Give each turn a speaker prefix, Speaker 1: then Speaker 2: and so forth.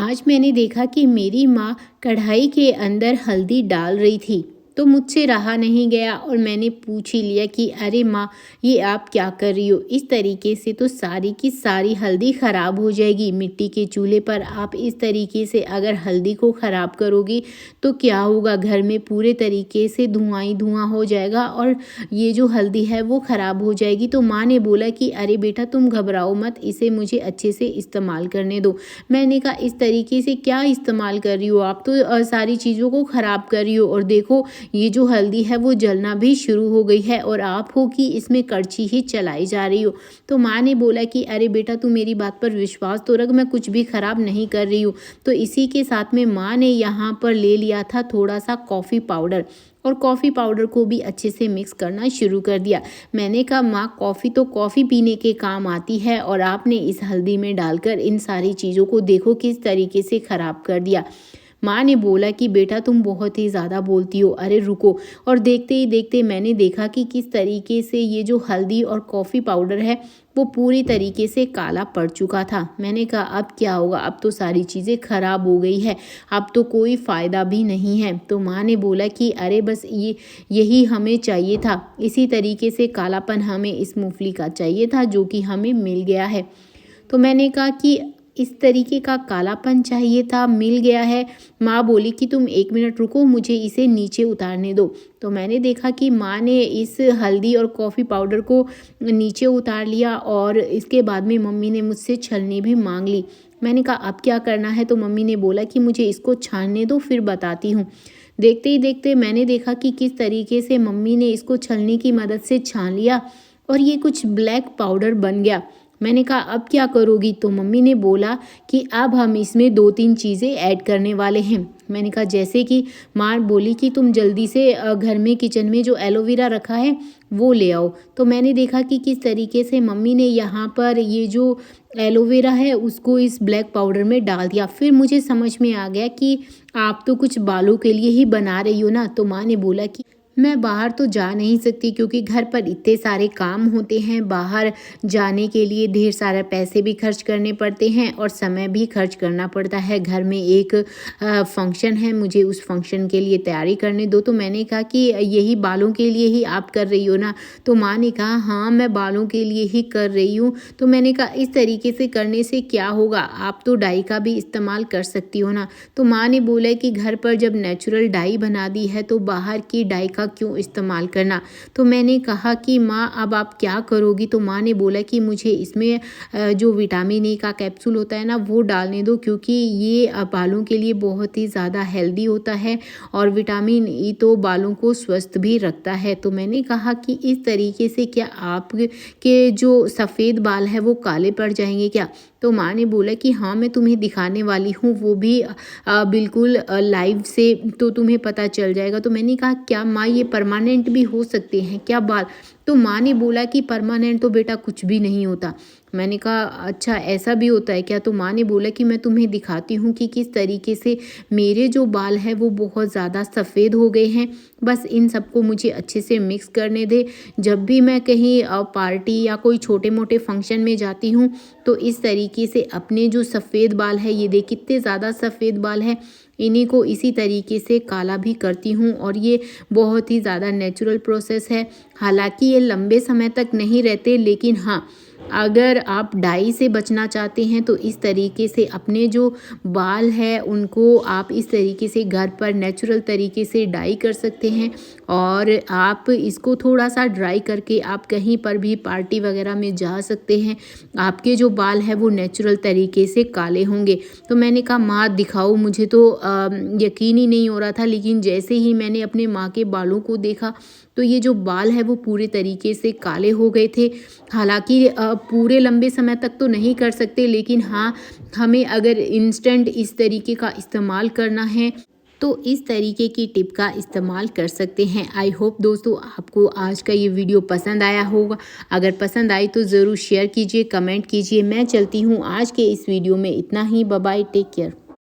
Speaker 1: आज मैंने देखा कि मेरी माँ कढ़ाई के अंदर हल्दी डाल रही थी। तो मुझसे रहा नहीं गया और मैंने पूछ ही लिया कि अरे माँ, ये आप क्या कर रही हो? इस तरीके से तो सारी की सारी हल्दी ख़राब हो जाएगी। मिट्टी के चूल्हे पर आप इस तरीके से अगर हल्दी को ख़राब करोगी तो क्या होगा? घर में पूरे तरीके से धुआं ही धुआं हो जाएगा और ये जो हल्दी है वो ख़राब हो जाएगी। तो माँ ने बोला कि अरे बेटा, तुम घबराओ मत, इसे मुझे अच्छे से इस्तेमाल करने दो। मैंने कहा, इस तरीके से क्या इस्तेमाल कर रही हो आप? तो सारी चीज़ों को ख़राब कर रही हो और देखो, ये जो हल्दी है वो जलना भी शुरू हो गई है और आप हो कि इसमें करछी ही चलाई जा रही हो। तो माँ ने बोला कि अरे बेटा, तू मेरी बात पर विश्वास तो रख, मैं कुछ भी ख़राब नहीं कर रही हूँ। तो इसी के साथ में माँ ने यहाँ पर ले लिया था थोड़ा सा कॉफ़ी पाउडर और कॉफ़ी पाउडर को भी अच्छे से मिक्स करना शुरू कर दिया। मैंने कहा, माँ, कॉफ़ी तो कॉफ़ी पीने के काम आती है और आपने इस हल्दी में डालकर इन सारी चीज़ों को देखो किस तरीके से ख़राब कर दिया। माँ ने बोला कि बेटा, तुम बहुत ही ज़्यादा बोलती हो, अरे रुको। और देखते ही देखते मैंने देखा कि किस तरीके से ये जो हल्दी और कॉफ़ी पाउडर है वो पूरी तरीके से काला पड़ चुका था। मैंने कहा, अब क्या होगा? अब तो सारी चीज़ें ख़राब हो गई है, अब तो कोई फ़ायदा भी नहीं है। तो माँ ने बोला कि अरे बस यही हमें चाहिए था, इसी तरीके से कालापन हमें इस मूँगफली का चाहिए था जो कि हमें मिल गया है। तो मैंने कहा कि इस तरीके का कालापन चाहिए था, मिल गया है। माँ बोली कि तुम 1 मिनट रुको, मुझे इसे नीचे उतारने दो। तो मैंने देखा कि माँ ने इस हल्दी और कॉफ़ी पाउडर को नीचे उतार लिया और इसके बाद में मम्मी ने मुझसे छलनी भी मांग ली। मैंने कहा, अब क्या करना है? तो मम्मी ने बोला कि मुझे इसको छानने दो, फिर बताती हूँ। देखते ही देखते मैंने देखा कि किस तरीके से मम्मी ने इसको छलनी की मदद से छान लिया और ये कुछ ब्लैक पाउडर बन गया। मैंने कहा, अब क्या करोगी? तो मम्मी ने बोला कि अब हम इसमें 2-3 चीज़ें ऐड करने वाले हैं। मैंने कहा, जैसे कि? माँ बोली कि तुम जल्दी से घर में किचन में जो एलोवेरा रखा है वो ले आओ। तो मैंने देखा कि किस तरीके से मम्मी ने यहाँ पर ये जो एलोवेरा है उसको इस ब्लैक पाउडर में डाल दिया। फिर मुझे समझ में आ गया कि आप तो कुछ बालों के लिए ही बना रही हो ना। तो माँ ने बोला कि मैं बाहर तो जा नहीं सकती क्योंकि घर पर इतने सारे काम होते हैं, बाहर जाने के लिए ढेर सारे पैसे भी खर्च करने पड़ते हैं और समय भी खर्च करना पड़ता है। घर में एक फंक्शन है, मुझे उस फंक्शन के लिए तैयारी करने दो। तो मैंने कहा कि यही बालों के लिए ही आप कर रही हो ना? तो माँ ने कहा, हाँ, मैं बालों के लिए ही कर रही हूँ। तो मैंने कहा, इस तरीके से करने से क्या होगा? आप तो डाई का भी इस्तेमाल कर सकती हो ना। तो माँ ने बोला कि घर पर जब नेचुरल डाई बना दी है तो बाहर की डाई का क्यों इस्तेमाल करना। तो मैंने कहा कि माँ, अब आप क्या करोगी? तो माँ ने बोला कि मुझे इसमें जो विटामिन ए का कैप्सूल होता है ना वो डालने दो, क्योंकि ये बालों के लिए बहुत ही ज़्यादा हेल्दी होता है और विटामिन ई तो बालों को स्वस्थ भी रखता है। तो मैंने कहा कि इस तरीके से क्या आपके जो सफ़ेद बाल है वो काले पड़ जाएंगे क्या? तो माँ ने बोला कि हाँ, मैं तुम्हें दिखाने वाली हूँ, वो भी बिल्कुल लाइव से, तो तुम्हें पता चल जाएगा। तो मैंने कहा, क्या माँ, ये परमानेंट भी हो सकते हैं क्या बाल? तो माँ ने बोला कि परमानेंट तो बेटा कुछ भी नहीं होता। मैंने कहा, अच्छा, ऐसा भी होता है क्या? तो माँ ने बोला कि मैं तुम्हें दिखाती हूँ कि किस तरीके से मेरे जो बाल है वो बहुत ज़्यादा सफ़ेद हो गए हैं। बस इन सबको मुझे अच्छे से मिक्स करने दे। जब भी मैं कहीं पार्टी या कोई छोटे मोटे फंक्शन में जाती हूँ तो इस तरीके से अपने जो सफ़ेद बाल है, ये देख कितने ज़्यादा सफ़ेद बाल है, इन्हीं को इसी तरीके से काला भी करती हूँ और ये बहुत ही ज़्यादा नेचुरल प्रोसेस है। हालांकि ये लंबे समय तक नहीं रहते, लेकिन हाँ, अगर आप डाई से बचना चाहते हैं तो इस तरीके से अपने जो बाल है उनको आप इस तरीके से घर पर नेचुरल तरीके से डाई कर सकते हैं और आप इसको थोड़ा सा ड्राई करके आप कहीं पर भी पार्टी वगैरह में जा सकते हैं। आपके जो बाल है वो नेचुरल तरीके से काले होंगे। तो मैंने कहा, माँ दिखाओ, मुझे तो यकीन ही नहीं हो रहा था, लेकिन जैसे ही मैंने अपने माँ के बालों को देखा तो ये जो बाल है वो पूरे तरीके से काले हो गए थे। हालांकि पूरे लंबे समय तक तो नहीं कर सकते, लेकिन हाँ, हमें अगर इंस्टेंट इस तरीके का इस्तेमाल करना है तो इस तरीके की टिप का इस्तेमाल कर सकते हैं। आई होप दोस्तों आपको आज का ये वीडियो पसंद आया होगा। अगर पसंद आई तो ज़रूर शेयर कीजिए, कमेंट कीजिए। मैं चलती हूँ आज के इस वीडियो में इतना ही। Bye bye, take care.